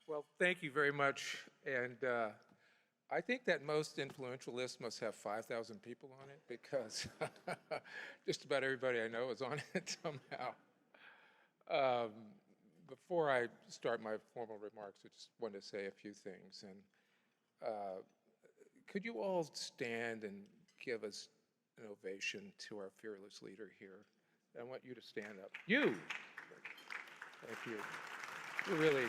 Well, thank you very much. And I think that most influential list must have 5,000 people on it because just about everybody I know is on it somehow. Um, Before I start my formal remarks, I just want to say a few things. And could you all stand and give us an ovation to our fearless leader here? I want you to stand up. You! Thank you. You really.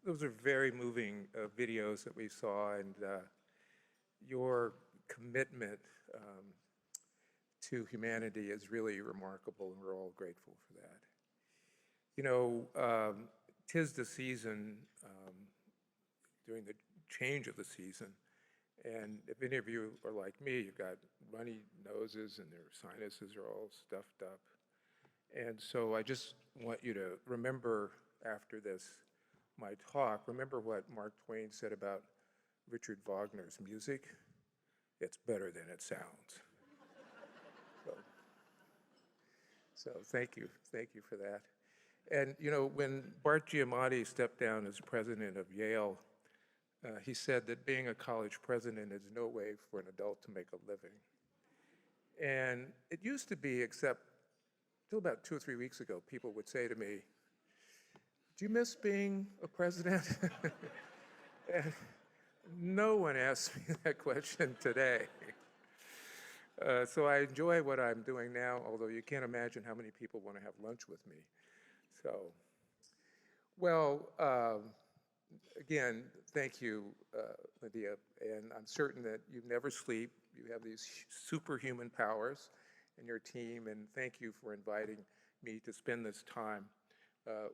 Those are very moving videos that we saw, and your commitment to humanity is really remarkable, and we're all grateful for that. You know, 'tis the season, during the change of the season, and if any of you are like me, you've got runny noses and their sinuses are all stuffed up. And so I just want you to remember after this, my talk, remember what Mark Twain said about Richard Wagner's music? It's better than it sounds. So thank you for that. And you know, when Bart Giamatti stepped down as president of Yale, he said that being a college president is no way for an adult to make a living. And it used to be, except till about 2 or 3 weeks ago, people would say to me, "Do you miss being a president?" And no one asks me that question today. So I enjoy what I'm doing now, although you can't imagine how many people want to have lunch with me. So, well, again, thank you, Lydia, and I'm certain that you never sleep. You have these superhuman powers in your team, and thank you for inviting me to spend this time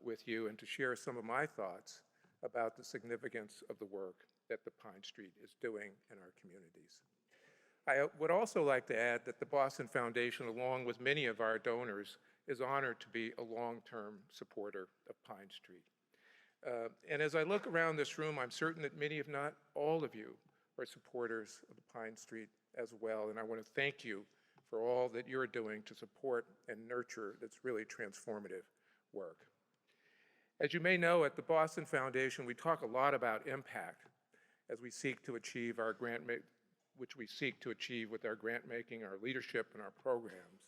with you and to share some of my thoughts about the significance of the work that the Pine Street is doing in our communities. I would also like to add that the Boston Foundation, along with many of our donors, is honored to be a long-term supporter of Pine Street. And as I look around this room, I'm certain that many, if not all of you, are supporters of the Pine Street as well. And I want to thank you for all that you're doing to support and nurture this really transformative work. As you may know, at the Boston Foundation, we talk a lot about impact as we seek to achieve our which we seek to achieve with our grant making, our leadership, and our programs.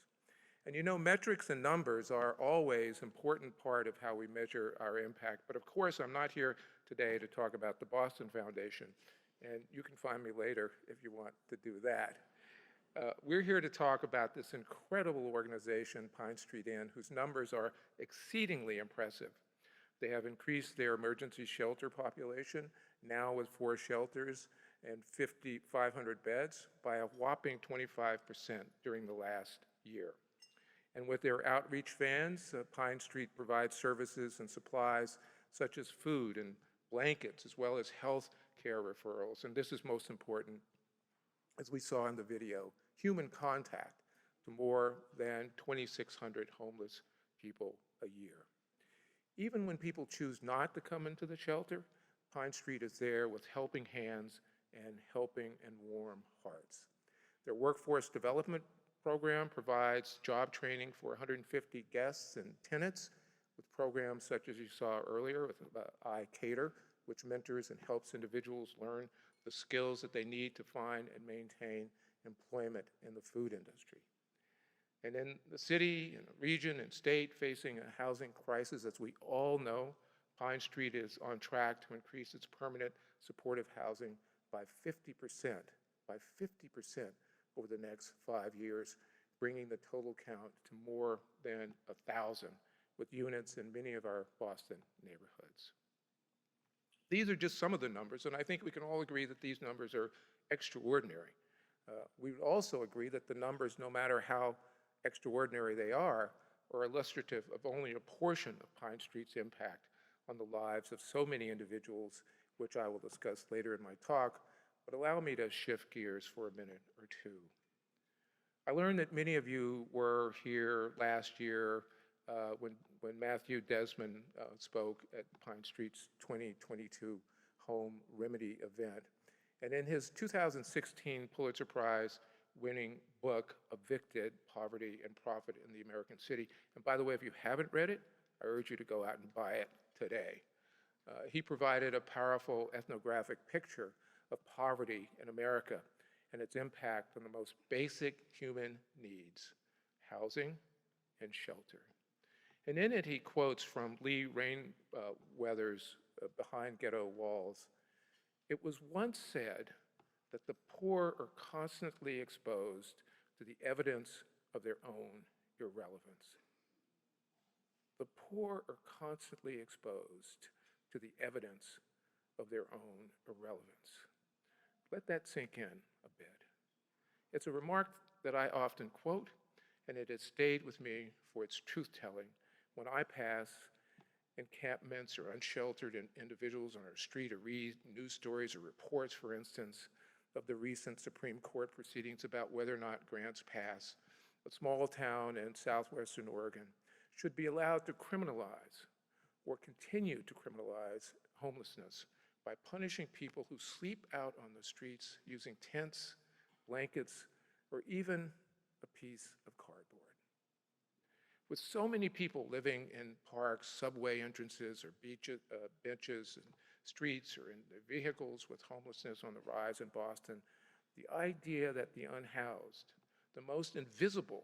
And you know, metrics and numbers are always an important part of how we measure our impact. But of course, I'm not here today to talk about the Boston Foundation, and you can find me later if you want to do that. We're here to talk about this incredible organization, Pine Street Inn, whose numbers are exceedingly impressive. They have increased their emergency shelter population, now with 4 shelters and 500 beds, by a whopping 25% during the last year. And with their outreach vans, Pine Street provides services and supplies such as food and blankets, as well as health care referrals. And this is most important, as we saw in the video, human contact to more than 2,600 homeless people a year. Even when people choose not to come into the shelter, Pine Street is there with helping hands and helping and warm hearts. Their workforce development program provides job training for 150 guests and tenants with programs such as you saw earlier with I Cater, which mentors and helps individuals learn the skills that they need to find and maintain employment in the food industry. And in the city and region and state facing a housing crisis, as we all know, Pine Street is on track to increase its permanent supportive housing by 50% over the next 5 years, bringing the total count to more than 1,000 with units in many of our Boston neighborhoods. These are just some of the numbers, and I think we can all agree that these numbers are extraordinary. We would also agree that the numbers, no matter how extraordinary they are illustrative of only a portion of Pine Street's impact on the lives of so many individuals, which I will discuss later in my talk, but allow me to shift gears for a minute or two. I learned that many of you were here last year when Matthew Desmond spoke at Pine Street's 2022 Home Remedy event. And in his 2016 Pulitzer Prize winning book, Evicted, Poverty and Profit in the American City. And by the way, if you haven't read it, I urge you to go out and buy it today. He provided a powerful ethnographic picture of poverty in America and its impact on the most basic human needs, housing and shelter. And in it, he quotes from Lee Rainweather's Behind Ghetto Walls. It was once said that the poor are constantly exposed to the evidence of their own irrelevance. The poor are constantly exposed to the evidence of their own irrelevance. Let that sink in a bit. It's a remark that I often quote, and it has stayed with me for its truth-telling when I pass encampments or unsheltered individuals on our street or read news stories or reports, for instance, of the recent Supreme Court proceedings about whether or not Grants Pass, a small town in southwestern Oregon, should be allowed to criminalize or continue to criminalize homelessness by punishing people who sleep out on the streets using tents, blankets, or even a piece of cardboard. With so many people living in parks, subway entrances, or beaches, benches, and streets, or in their vehicles with homelessness on the rise in Boston, the idea that the unhoused, the most invisible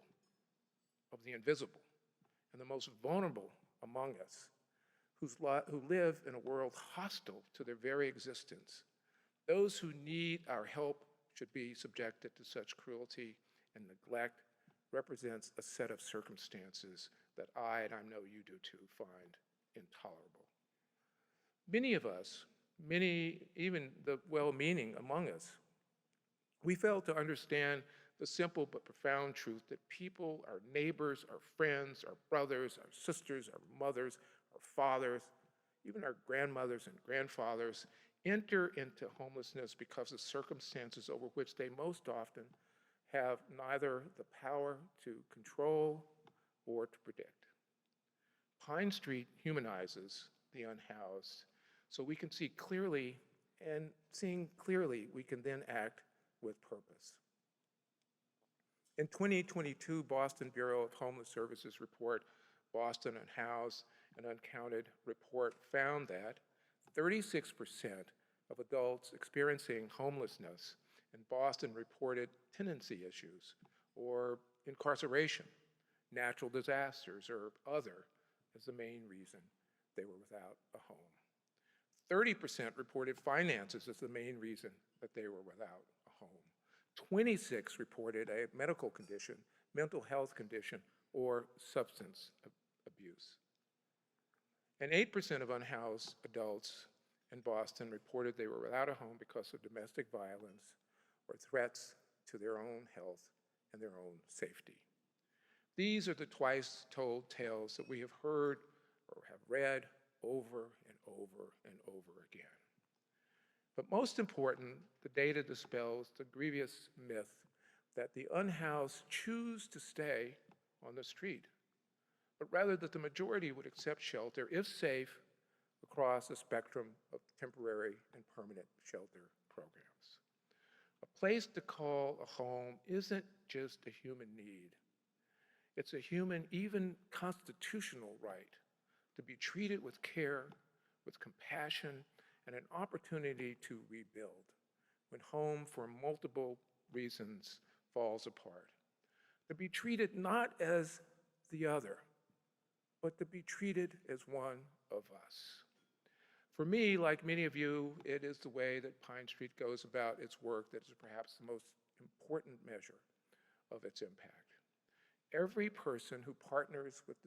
of the invisible, and the most vulnerable among us, who live in a world hostile to their very existence, those who need our help should be subjected to such cruelty and neglect, represents a set of circumstances that I, and I know you do too, find intolerable. Many of us, even the well-meaning among us, we fail to understand the simple but profound truth that people, our neighbors, our friends, our brothers, our sisters, our mothers, our fathers, even our grandmothers and grandfathers, enter into homelessness because of circumstances over which they most often have neither the power to control or to predict. Pine Street humanizes the unhoused so we can see clearly, and seeing clearly, we can then act with purpose. In 2022, Boston Bureau of Homeless Services report, Boston Unhoused and Uncounted report found that 36% of adults experiencing homelessness in Boston reported tenancy issues or incarceration, natural disasters, or other as the main reason they were without a home. 30% reported finances as the main reason that they were without a home. 26 reported a medical condition, mental health condition, or substance abuse. And 8% of unhoused adults in Boston reported they were without a home because of domestic violence or threats to their own health and their own safety. These are the twice told tales that we have heard or have read over and over and over again. But most important, the data dispels the grievous myth that the unhoused choose to stay on the street, but rather that the majority would accept shelter, if safe, across a spectrum of temporary and permanent shelter programs. A place to call a home isn't just a human need. It's a human, even constitutional right to be treated with care, with compassion, and an opportunity to rebuild when home, for multiple reasons, falls apart. To be treated not as the other, but to be treated as one of us. For me, like many of you, it is the way that Pine Street goes about its work that is perhaps the most important measure of its impact. Every person who partners with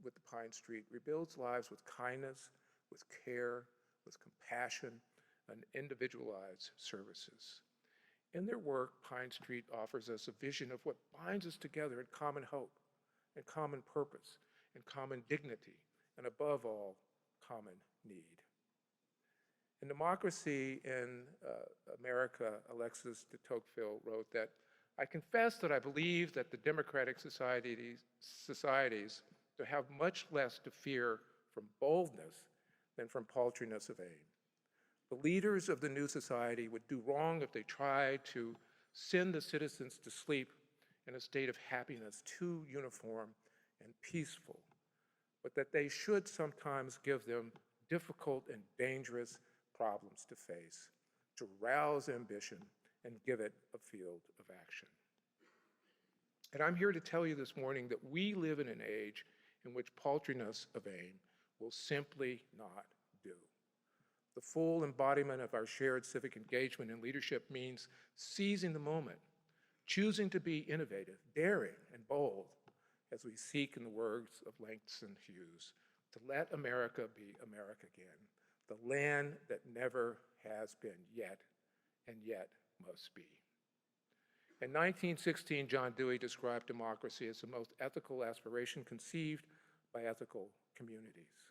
the Pine Street rebuilds lives with kindness, with care, with compassion, and individualized services. In their work, Pine Street offers us a vision of what binds us together in common hope, and common purpose, and common dignity, and above all, common need. In Democracy in America, Alexis de Tocqueville wrote that I confess that I believe that the democratic societies to have much less to fear from boldness than from paltriness of aim. The leaders of the new society would do wrong if they tried to send the citizens to sleep in a state of happiness too uniform and peaceful, but that they should sometimes give them difficult and dangerous problems to face, to rouse ambition and give it a field of action. And I'm here to tell you this morning that we live in an age in which paltriness of aim will simply not do. The full embodiment of our shared civic engagement and leadership means seizing the moment, choosing to be innovative, daring, and bold as we seek, in the words of Langston Hughes, to let America be America again, the land that never has been yet and yet must be. In 1916, John Dewey described democracy as the most ethical aspiration conceived by ethical communities.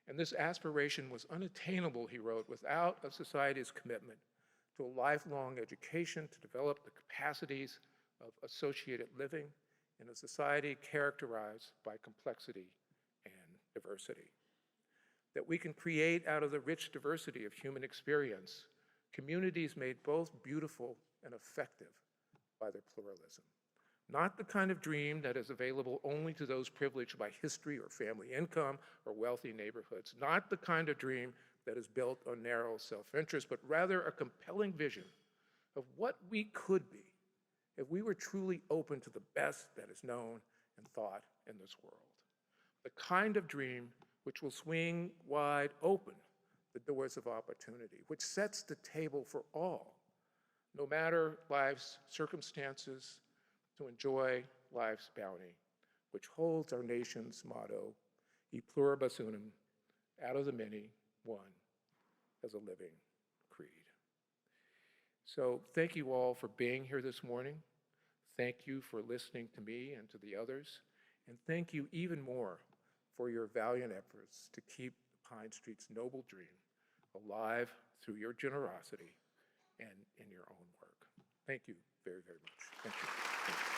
And this aspiration was unattainable, he wrote, without a society's commitment to a lifelong education to develop the capacities of associated living in a society characterized by complexity and diversity. That we can create out of the rich diversity of human experience communities made both beautiful and effective by their pluralism. Not the kind of dream that is available only to those privileged by history or family income or wealthy neighborhoods. Not the kind of dream that is built on narrow self-interest, but rather a compelling vision of what we could be if we were truly open to the best that is known and thought in this world. The kind of dream which will swing wide open the doors of opportunity, which sets the table for all, no matter life's circumstances, to enjoy life's bounty, which holds our nation's motto, e pluribus unum, out of the many, one, as a living creed. So thank you all for being here this morning. Thank you for listening to me and to the others. And thank you even more for your valiant efforts to keep Pine Street's noble dream alive through your generosity and in your own work. Thank you very, very much. Thank you. Thank you.